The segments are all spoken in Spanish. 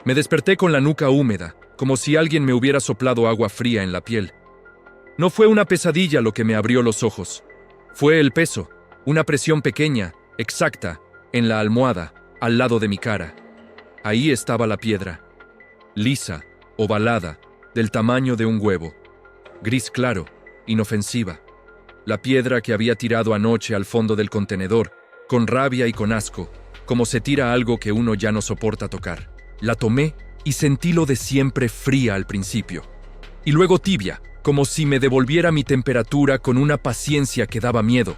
Me desperté con la nuca húmeda, como si alguien me hubiera soplado agua fría en la piel. No fue una pesadilla lo que me abrió los ojos. Fue el peso, una presión pequeña, exacta, en la almohada, al lado de mi cara. Ahí estaba la piedra, lisa, ovalada, del tamaño de un huevo, gris claro, inofensiva. La piedra que había tirado anoche al fondo del contenedor, con rabia y con asco, como se tira algo que uno ya no soporta tocar. La tomé y sentí lo de siempre fría al principio, y luego tibia, como si me devolviera mi temperatura con una paciencia que daba miedo.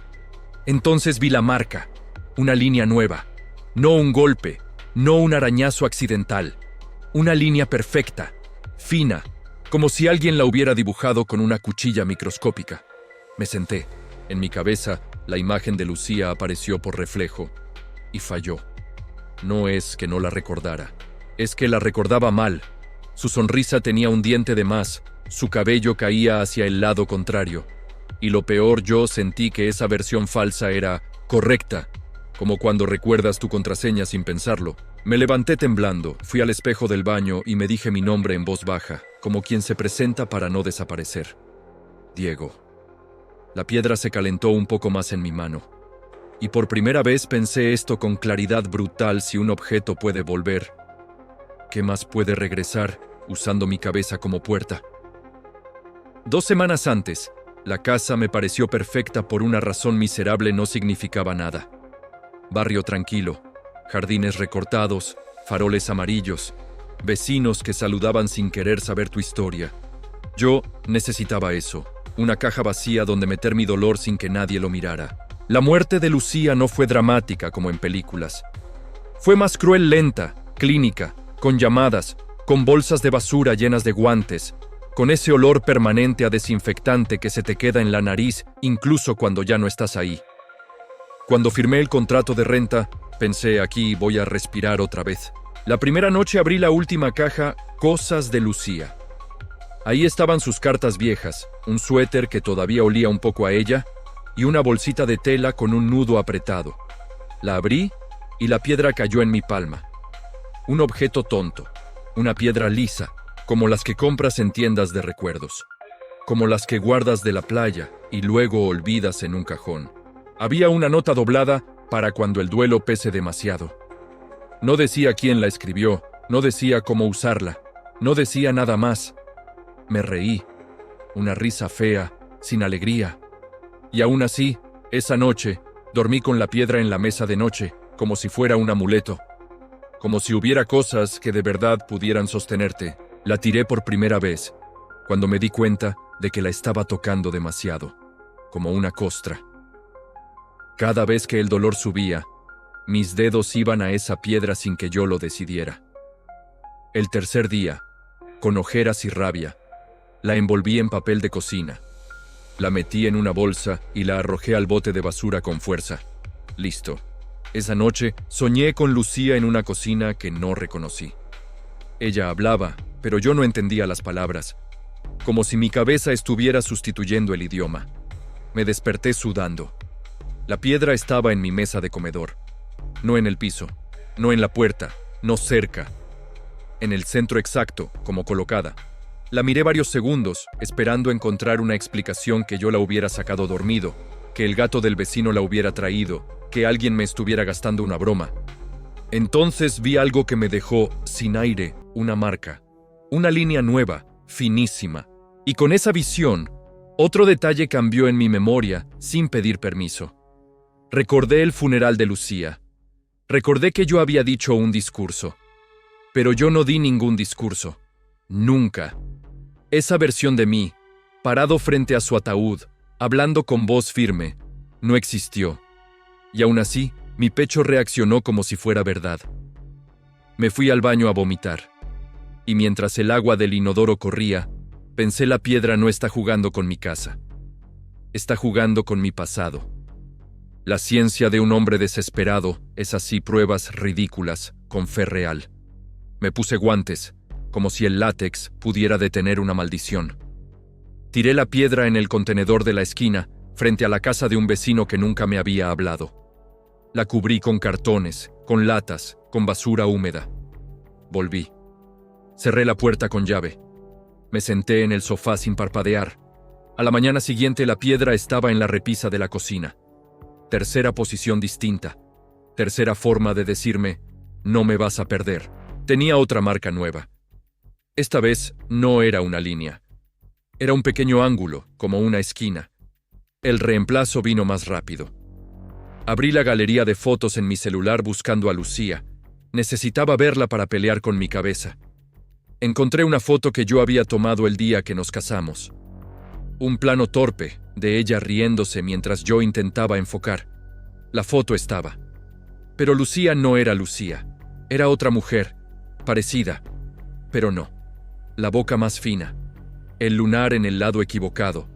Entonces vi la marca, una línea nueva, no un golpe, no un arañazo accidental, una línea perfecta, fina, como si alguien la hubiera dibujado con una cuchilla microscópica. Me senté. En mi cabeza, la imagen de Lucía apareció por reflejo y falló. No es que no la recordara, es que la recordaba mal. Su sonrisa tenía un diente de más, su cabello caía hacia el lado contrario. Y lo peor, yo sentí que esa versión falsa era correcta, como cuando recuerdas tu contraseña sin pensarlo. Me levanté temblando, fui al espejo del baño y me dije mi nombre en voz baja, como quien se presenta para no desaparecer. Diego. La piedra se calentó un poco más en mi mano. Y por primera vez pensé esto con claridad brutal: si un objeto puede volver, ¿qué más puede regresar usando mi cabeza como puerta? 2 semanas antes, la casa me pareció perfecta por una razón miserable, no significaba nada. Barrio tranquilo, jardines recortados, faroles amarillos, vecinos que saludaban sin querer saber tu historia. Yo necesitaba eso, una caja vacía donde meter mi dolor sin que nadie lo mirara. La muerte de Lucía no fue dramática como en películas. Fue más cruel, lenta, clínica, con llamadas, con bolsas de basura llenas de guantes, con ese olor permanente a desinfectante que se te queda en la nariz incluso cuando ya no estás ahí. Cuando firmé el contrato de renta, pensé: aquí voy a respirar otra vez. La primera noche abrí la última caja, cosas de Lucía. Ahí estaban sus cartas viejas, un suéter que todavía olía un poco a ella y una bolsita de tela con un nudo apretado. La abrí y la piedra cayó en mi palma. Un objeto tonto, una piedra lisa, como las que compras en tiendas de recuerdos, como las que guardas de la playa y luego olvidas en un cajón. Había una nota doblada para cuando el duelo pese demasiado. No decía quién la escribió, no decía cómo usarla, no decía nada más. Me reí, una risa fea, sin alegría. Y aún así, esa noche, dormí con la piedra en la mesa de noche, como si fuera un amuleto, como si hubiera cosas que de verdad pudieran sostenerte. La tiré por primera vez, cuando me di cuenta de que la estaba tocando demasiado, como una costra. Cada vez que el dolor subía, mis dedos iban a esa piedra sin que yo lo decidiera. El tercer día, con ojeras y rabia, la envolví en papel de cocina. La metí en una bolsa y la arrojé al bote de basura con fuerza. Listo. Esa noche soñé con Lucía en una cocina que no reconocí. Ella hablaba, pero yo no entendía las palabras, como si mi cabeza estuviera sustituyendo el idioma. Me desperté sudando. La piedra estaba en mi mesa de comedor, no en el piso, no en la puerta, no cerca, en el centro exacto, como colocada. La miré varios segundos, esperando encontrar una explicación: que yo la hubiera sacado dormido, que el gato del vecino la hubiera traído, que alguien me estuviera gastando una broma. Entonces vi algo que me dejó sin aire, una marca, una línea nueva, finísima. Y con esa visión, otro detalle cambió en mi memoria sin pedir permiso. Recordé el funeral de Lucía. Recordé que yo había dicho un discurso. Pero yo no di ningún discurso. Nunca. Esa versión de mí, parado frente a su ataúd, hablando con voz firme, no existió. Y aún así, mi pecho reaccionó como si fuera verdad. Me fui al baño a vomitar. Y mientras el agua del inodoro corría, pensé: la piedra no está jugando con mi casa. Está jugando con mi pasado. La ciencia de un hombre desesperado es así: pruebas ridículas, con fe real. Me puse guantes, como si el látex pudiera detener una maldición. Tiré la piedra en el contenedor de la esquina, frente a la casa de un vecino que nunca me había hablado. La cubrí con cartones, con latas, con basura húmeda. Volví. Cerré la puerta con llave. Me senté en el sofá sin parpadear. A la mañana siguiente la piedra estaba en la repisa de la cocina. Tercera posición distinta. Tercera forma de decirme, no me vas a perder. Tenía otra marca nueva. Esta vez no era una línea. Era un pequeño ángulo, como una esquina. El reemplazo vino más rápido. Abrí la galería de fotos en mi celular buscando a Lucía. Necesitaba verla para pelear con mi cabeza. Encontré una foto que yo había tomado el día que nos casamos. Un plano torpe, de ella riéndose mientras yo intentaba enfocar. La foto estaba. Pero Lucía no era Lucía. Era otra mujer, parecida, pero no. La boca más fina. El lunar en el lado equivocado.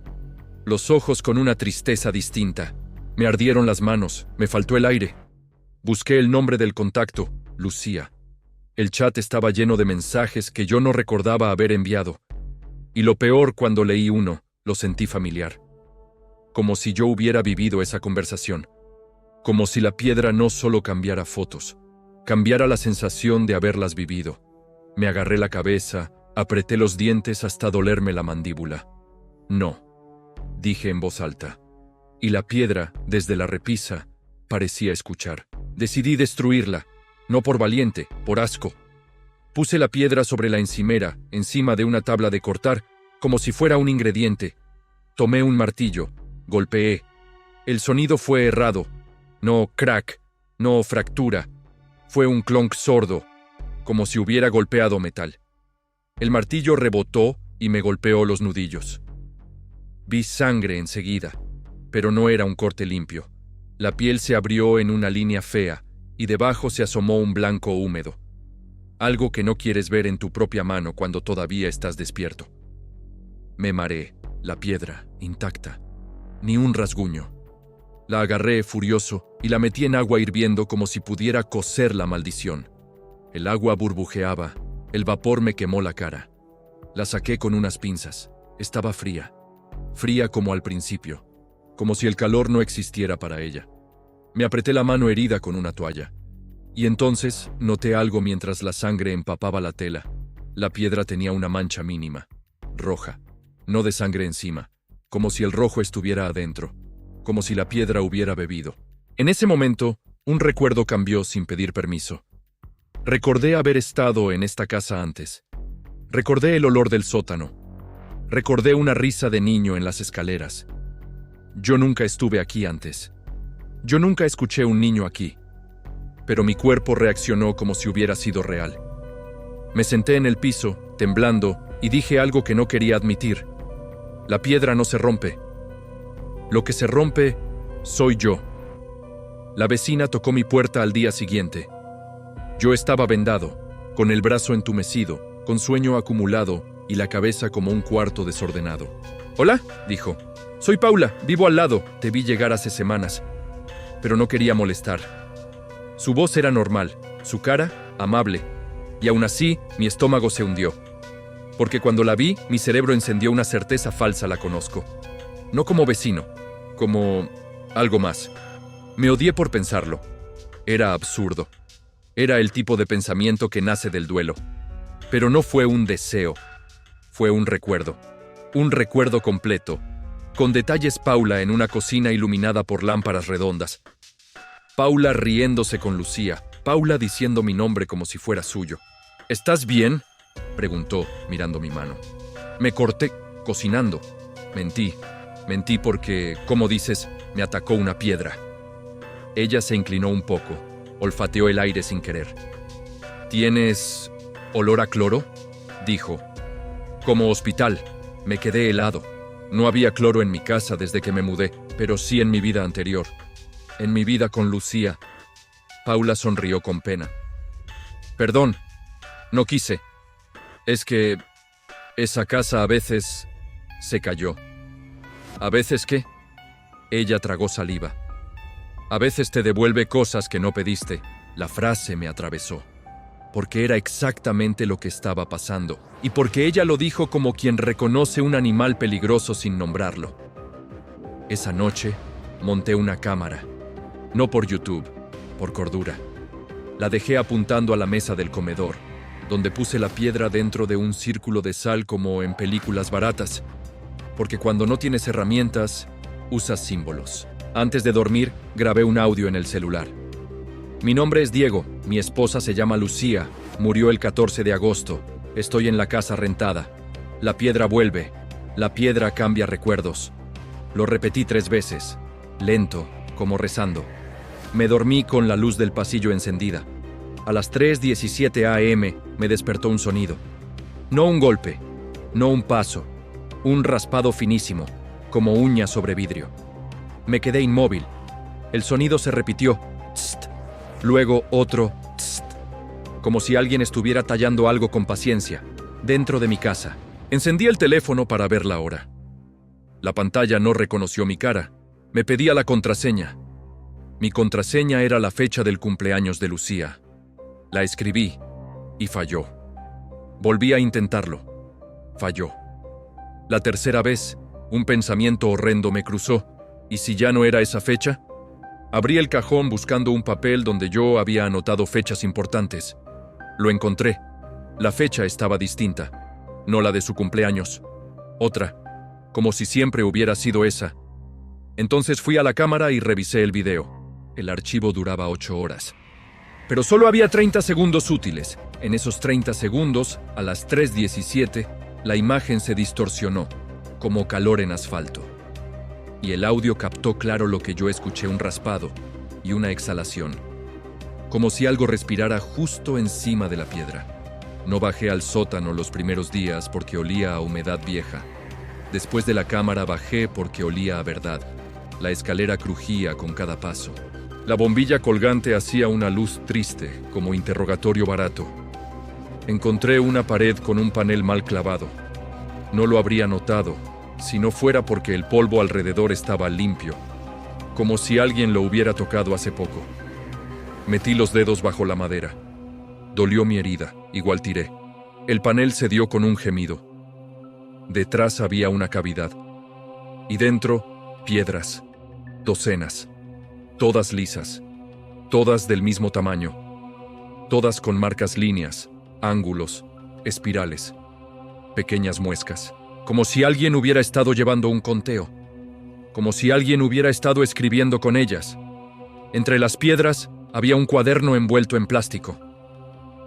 Los ojos con una tristeza distinta. Me ardieron las manos, me faltó el aire. Busqué el nombre del contacto, Lucía. El chat estaba lleno de mensajes que yo no recordaba haber enviado. Y lo peor, cuando leí uno, lo sentí familiar. Como si yo hubiera vivido esa conversación. Como si la piedra no solo cambiara fotos, cambiara la sensación de haberlas vivido. Me agarré la cabeza, apreté los dientes hasta dolerme la mandíbula. No, dije en voz alta. Y la piedra, desde la repisa, parecía escuchar. Decidí destruirla, no por valiente, por asco. Puse la piedra sobre la encimera, encima de una tabla de cortar, como si fuera un ingrediente. Tomé un martillo, golpeé. El sonido fue errado. No crack, no fractura. Fue un clonk sordo, como si hubiera golpeado metal. El martillo rebotó y me golpeó los nudillos. Vi sangre enseguida, pero no era un corte limpio. La piel se abrió en una línea fea y debajo se asomó un blanco húmedo. Algo que no quieres ver en tu propia mano cuando todavía estás despierto. Me mareé, la piedra, intacta. Ni un rasguño. La agarré furioso y la metí en agua hirviendo como si pudiera cocer la maldición. El agua burbujeaba, el vapor me quemó la cara. La saqué con unas pinzas. Estaba fría. Fría como al principio. Como si el calor no existiera para ella. Me apreté la mano herida con una toalla. Y entonces noté algo mientras la sangre empapaba la tela. La piedra tenía una mancha mínima. Roja. No de sangre encima. Como si el rojo estuviera adentro. Como si la piedra hubiera bebido. En ese momento, un recuerdo cambió sin pedir permiso. Recordé haber estado en esta casa antes. Recordé el olor del sótano. Recordé una risa de niño en las escaleras. Yo nunca estuve aquí antes. Yo nunca escuché un niño aquí. Pero mi cuerpo reaccionó como si hubiera sido real. Me senté en el piso, temblando, y dije algo que no quería admitir. La piedra no se rompe. Lo que se rompe soy yo. La vecina tocó mi puerta al día siguiente. Yo estaba vendado, con el brazo entumecido, con sueño acumulado y la cabeza como un cuarto desordenado. «Hola», dijo. «Soy Paula, vivo al lado. Te vi llegar hace semanas». Pero no quería molestar. Su voz era normal, su cara, amable. Y aún así, mi estómago se hundió. Porque cuando la vi, mi cerebro encendió una certeza falsa, la conozco. No como vecino, como algo más. Me odié por pensarlo. Era absurdo. Era el tipo de pensamiento que nace del duelo. Pero no fue un deseo. Fue un recuerdo. Un recuerdo completo. Con detalles: Paula en una cocina iluminada por lámparas redondas. Paula riéndose con Lucía. Paula diciendo mi nombre como si fuera suyo. «¿Estás bien?», preguntó, mirando mi mano. Me corté, cocinando. Mentí porque, como dices, me atacó una piedra. Ella se inclinó un poco, olfateó el aire sin querer. «¿Tienes olor a cloro?», dijo. «Como hospital». Me quedé helado. No había cloro en mi casa desde que me mudé, pero sí en mi vida anterior. En mi vida con Lucía. Paula sonrió con pena. «Perdón, no quise. Es que esa casa a veces se cayó». «¿A veces qué?». Ella tragó saliva. «A veces te devuelve cosas que no pediste». La frase me atravesó. Porque era exactamente lo que estaba pasando. Y porque ella lo dijo como quien reconoce un animal peligroso sin nombrarlo. Esa noche monté una cámara. No por YouTube, por cordura. La dejé apuntando a la mesa del comedor. donde puse la piedra dentro de un círculo de sal como en películas baratas, porque cuando no tienes herramientas, usas símbolos. Antes de dormir, grabé un audio en el celular. Mi nombre es Diego, mi esposa se llama Lucía, murió el 14 de agosto, estoy en la casa rentada. La piedra vuelve, la piedra cambia recuerdos. Lo repetí 3 veces, lento, como rezando. Me dormí con la luz del pasillo encendida. A las 3:17 a.m. me despertó un sonido. No un golpe, no un paso, un raspado finísimo, como uña sobre vidrio. Me quedé inmóvil. El sonido se repitió. Tst. Luego otro. Tst. Como si alguien estuviera tallando algo con paciencia, dentro de mi casa. Encendí el teléfono para ver la hora. La pantalla no reconoció mi cara. Me pedía la contraseña. Mi contraseña era la fecha del cumpleaños de Lucía. La escribí y falló. Volví a intentarlo. Falló. La tercera vez, un pensamiento horrendo me cruzó. ¿Y si ya no era esa fecha? Abrí el cajón buscando un papel donde yo había anotado fechas importantes. Lo encontré. La fecha estaba distinta. No la de su cumpleaños. Otra. Como si siempre hubiera sido esa. Entonces fui a la cámara y revisé el video. El archivo duraba 8 horas. Pero solo había 30 segundos útiles. En esos 30 segundos, a las 3:17, la imagen se distorsionó, como calor en asfalto. Y el audio captó claro lo que yo escuché: un raspado y una exhalación. Como si algo respirara justo encima de la piedra. No bajé al sótano los primeros días porque olía a humedad vieja. Después de la cámara bajé porque olía a verdad. La escalera crujía con cada paso. La bombilla colgante hacía una luz triste, como interrogatorio barato. Encontré una pared con un panel mal clavado. No lo habría notado si no fuera porque el polvo alrededor estaba limpio, como si alguien lo hubiera tocado hace poco. Metí los dedos bajo la madera. Dolió mi herida, igual tiré. El panel cedió con un gemido. Detrás había una cavidad. Y dentro, piedras. Docenas. Todas lisas. Todas del mismo tamaño. Todas con marcas, líneas, ángulos, espirales. Pequeñas muescas. Como si alguien hubiera estado llevando un conteo. Como si alguien hubiera estado escribiendo con ellas. Entre las piedras había un cuaderno envuelto en plástico.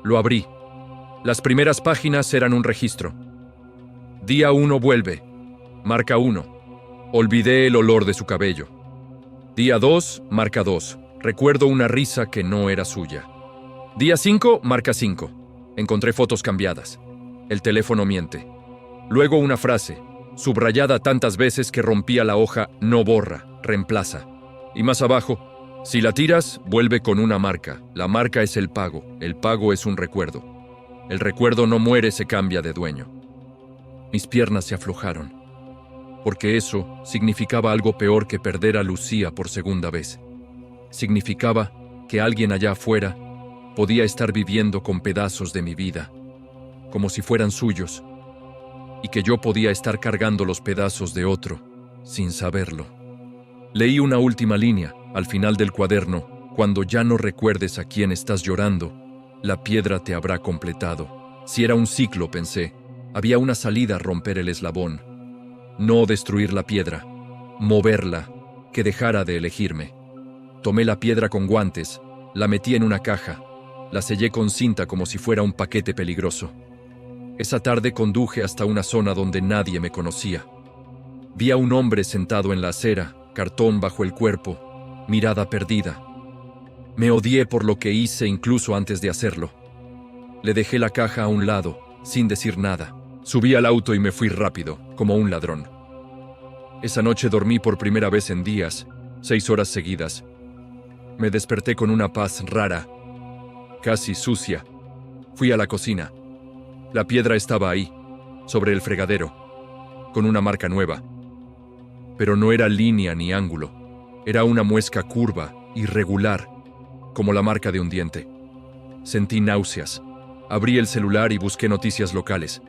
Lo abrí. Las primeras páginas eran un registro. Día 1 vuelve. Marca 1. Olvidé el olor de su cabello. Día 2, marca 2. Recuerdo una risa que no era suya. Día 5, marca 5. Encontré fotos cambiadas. El teléfono miente. Luego una frase, subrayada tantas veces que rompía la hoja: no borra, reemplaza. Y más abajo: si la tiras, vuelve con una marca. La marca es el pago es un recuerdo. El recuerdo no muere, se cambia de dueño. Mis piernas se aflojaron, porque eso significaba algo peor que perder a Lucía por segunda vez. Significaba que alguien allá afuera podía estar viviendo con pedazos de mi vida, como si fueran suyos, y que yo podía estar cargando los pedazos de otro, sin saberlo. Leí una última línea, al final del cuaderno: cuando ya no recuerdes a quién estás llorando, la piedra te habrá completado. Si era un ciclo, pensé, había una salida: romper el eslabón. No destruir la piedra, moverla, que dejara de elegirme. Tomé la piedra con guantes, la metí en una caja, la sellé con cinta como si fuera un paquete peligroso. Esa tarde conduje hasta una zona donde nadie me conocía. Vi a un hombre sentado en la acera, cartón bajo el cuerpo, mirada perdida. Me odié por lo que hice incluso antes de hacerlo. Le dejé la caja a un lado, sin decir nada. Subí al auto y me fui rápido, como un ladrón. Esa noche dormí por primera vez en días, 6 horas seguidas. Me desperté con una paz rara, casi sucia. Fui a la cocina. La piedra estaba ahí, sobre el fregadero, con una marca nueva. Pero no era línea ni ángulo. Era una muesca curva, irregular, como la marca de un diente. Sentí náuseas. Abrí el celular y busqué noticias locales.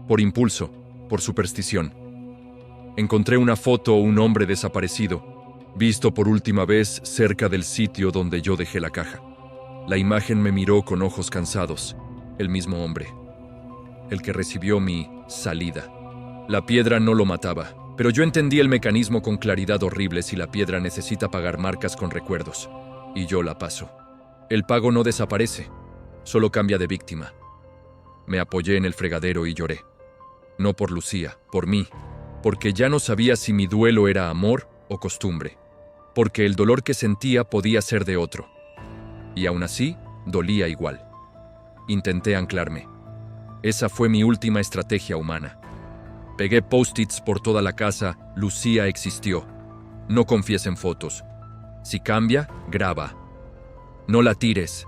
Por impulso, por superstición. Encontré una foto de un hombre desaparecido, visto por última vez cerca del sitio donde yo dejé la caja. La imagen me miró con ojos cansados. El mismo hombre. El que recibió mi salida. La piedra no lo mataba, pero yo entendí el mecanismo con claridad horrible si la piedra necesita pagar marcas con recuerdos. Y yo la paso. El pago no desaparece, solo cambia de víctima. Me apoyé en el fregadero y lloré. No por Lucía, por mí, porque ya no sabía si mi duelo era amor o costumbre, porque el dolor que sentía podía ser de otro. Y aún así, dolía igual. Intenté anclarme. Esa fue mi última estrategia humana. Pegué post-its por toda la casa, Lucía existió. No confíes en fotos. Si cambia, graba. No la tires.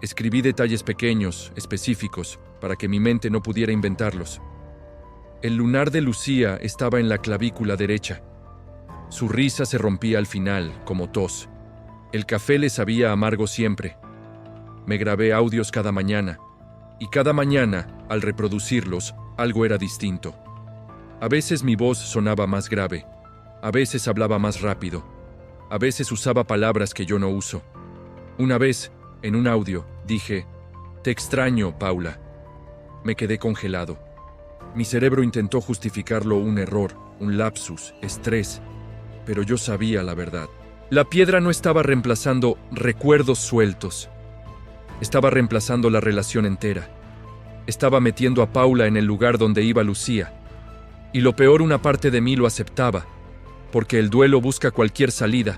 Escribí detalles pequeños, específicos, para que mi mente no pudiera inventarlos. El lunar de Lucía estaba en la clavícula derecha. Su risa se rompía al final, como tos. El café le sabía amargo siempre. Me grabé audios cada mañana, y cada mañana, al reproducirlos, algo era distinto. A veces mi voz sonaba más grave, a veces hablaba más rápido, a veces usaba palabras que yo no uso. Una vez, en un audio, dije, «Te extraño, Paula». Me quedé congelado. Mi cerebro intentó justificarlo un error, un lapsus, estrés, pero yo sabía la verdad. La piedra no estaba reemplazando recuerdos sueltos. Estaba reemplazando la relación entera. Estaba metiendo a Paula en el lugar donde iba Lucía. Y lo peor, una parte de mí lo aceptaba, porque el duelo busca cualquier salida,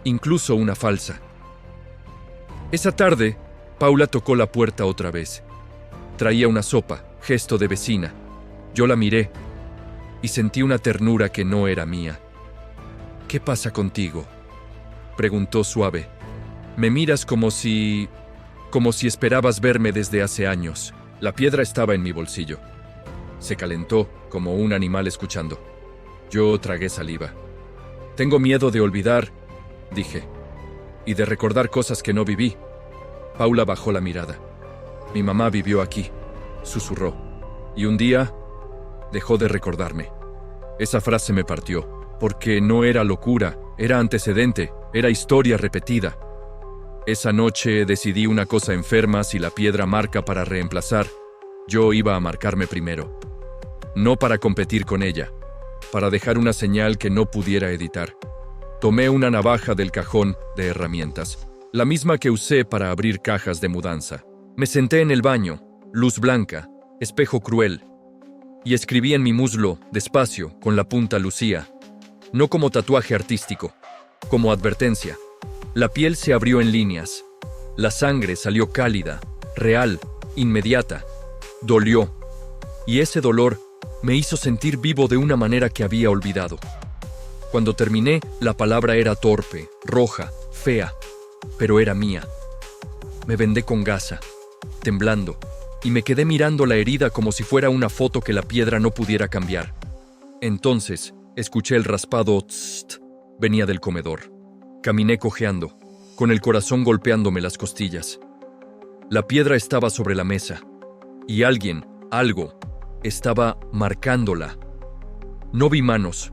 incluso una falsa. Esa tarde, Paula tocó la puerta otra vez. Traía una sopa, gesto de vecina. Yo la miré y sentí una ternura que no era mía. «¿Qué pasa contigo?», preguntó suave. «Me miras como si esperabas verme desde hace años». La piedra estaba en mi bolsillo. Se calentó como un animal escuchando. Yo tragué saliva. «Tengo miedo de olvidar», dije, «y de recordar cosas que no viví». Paula bajó la mirada. «Mi mamá vivió aquí», susurró, «y un día dejó de recordarme». Esa frase me partió, porque no era locura, era antecedente, era historia repetida. Esa noche decidí una cosa enferma: si la piedra marca para reemplazar, yo iba a marcarme primero. No para competir con ella, para dejar una señal que no pudiera editar. Tomé una navaja del cajón de herramientas, la misma que usé para abrir cajas de mudanza. Me senté en el baño, luz blanca, espejo cruel, y escribí en mi muslo, despacio, con la punta Lucía. No como tatuaje artístico, como advertencia. La piel se abrió en líneas. La sangre salió cálida, real, inmediata. Dolió. Y ese dolor me hizo sentir vivo de una manera que había olvidado. Cuando terminé, la palabra era torpe, roja, fea, pero era mía. Me vendé con gasa, temblando, y me quedé mirando la herida como si fuera una foto que la piedra no pudiera cambiar. Entonces, escuché el raspado tst. Venía del comedor. Caminé cojeando, con el corazón golpeándome las costillas. La piedra estaba sobre la mesa, y alguien, algo, estaba marcándola. No vi manos,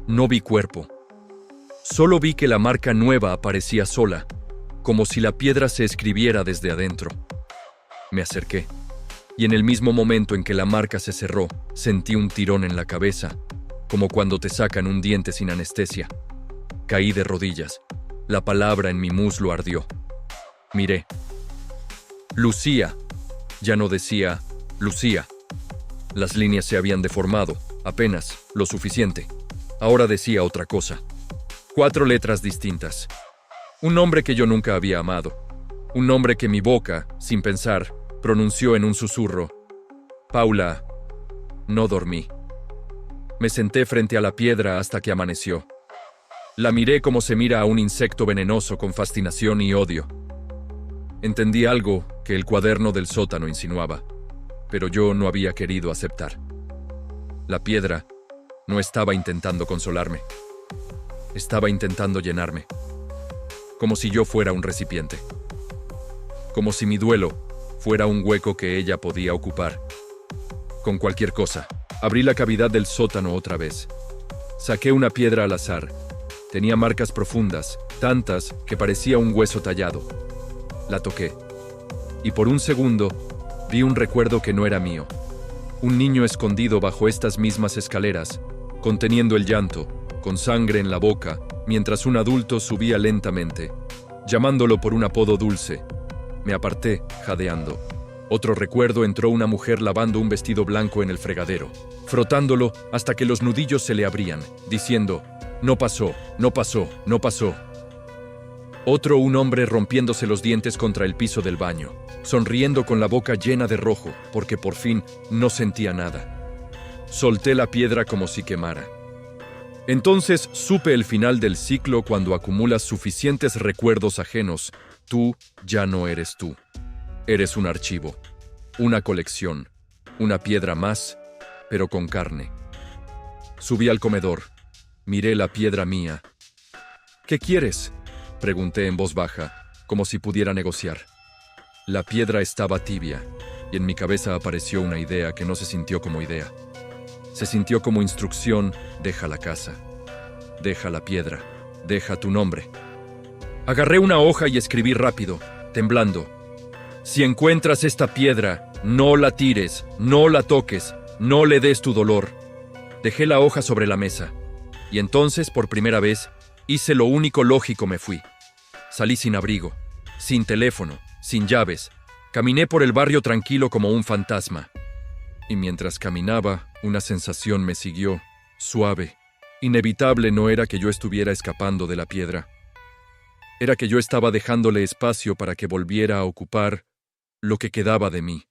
no vi cuerpo. Solo vi que la marca nueva aparecía sola, como si la piedra se escribiera desde adentro. Me acerqué, y en el mismo momento en que la marca se cerró, sentí un tirón en la cabeza, como cuando te sacan un diente sin anestesia. Caí de rodillas. La palabra en mi muslo ardió. Miré. Lucía. Ya no decía Lucía. Las líneas se habían deformado, apenas, lo suficiente. Ahora decía otra cosa. 4 letras distintas. Un nombre que yo nunca había amado. Un nombre que mi boca, sin pensar, pronunció en un susurro. Paula. No dormí. Me senté frente a la piedra hasta que amaneció. La miré como se mira a un insecto venenoso, con fascinación y odio. Entendí algo que el cuaderno del sótano insinuaba, pero yo no había querido aceptar. La piedra no estaba intentando consolarme. Estaba intentando llenarme, como si yo fuera un recipiente. Como si mi duelo fuera un hueco que ella podía ocupar. Con cualquier cosa, abrí la cavidad del sótano otra vez. Saqué una piedra al azar. Tenía marcas profundas, tantas que parecía un hueso tallado. La toqué, y por un segundo Vi un recuerdo que no era mío. Un niño escondido bajo estas mismas escaleras, conteniendo el llanto, con sangre en la boca, mientras un adulto subía lentamente, llamándolo por un apodo dulce. Me aparté, jadeando. Otro recuerdo: entró una mujer lavando un vestido blanco en el fregadero, frotándolo hasta que los nudillos se le abrían, diciendo: no pasó, no pasó, no pasó. Otro: un hombre rompiéndose los dientes contra el piso del baño, sonriendo con la boca llena de rojo, porque por fin no sentía nada. Solté la piedra como si quemara. Entonces supe el final del ciclo cuando acumulas suficientes recuerdos ajenos. Tú ya no eres tú. Eres un archivo, una colección, una piedra más, pero con carne. Subí al comedor. Miré la piedra mía. ¿Qué quieres?, pregunté en voz baja, como si pudiera negociar. La piedra estaba tibia, y en mi cabeza apareció una idea que no se sintió como idea. Se sintió como instrucción: deja la casa, deja la piedra, deja tu nombre. Agarré una hoja y escribí rápido, temblando: si encuentras esta piedra, no la tires, no la toques, no le des tu dolor. Dejé la hoja sobre la mesa, y entonces, por primera vez, hice lo único lógico: me fui. Salí sin abrigo, sin teléfono, sin llaves. Caminé por el barrio tranquilo como un fantasma. Y mientras caminaba, una sensación me siguió, suave. Inevitable. No era que yo estuviera escapando de la piedra. Era que yo estaba dejándole espacio para que volviera a ocupar lo que quedaba de mí.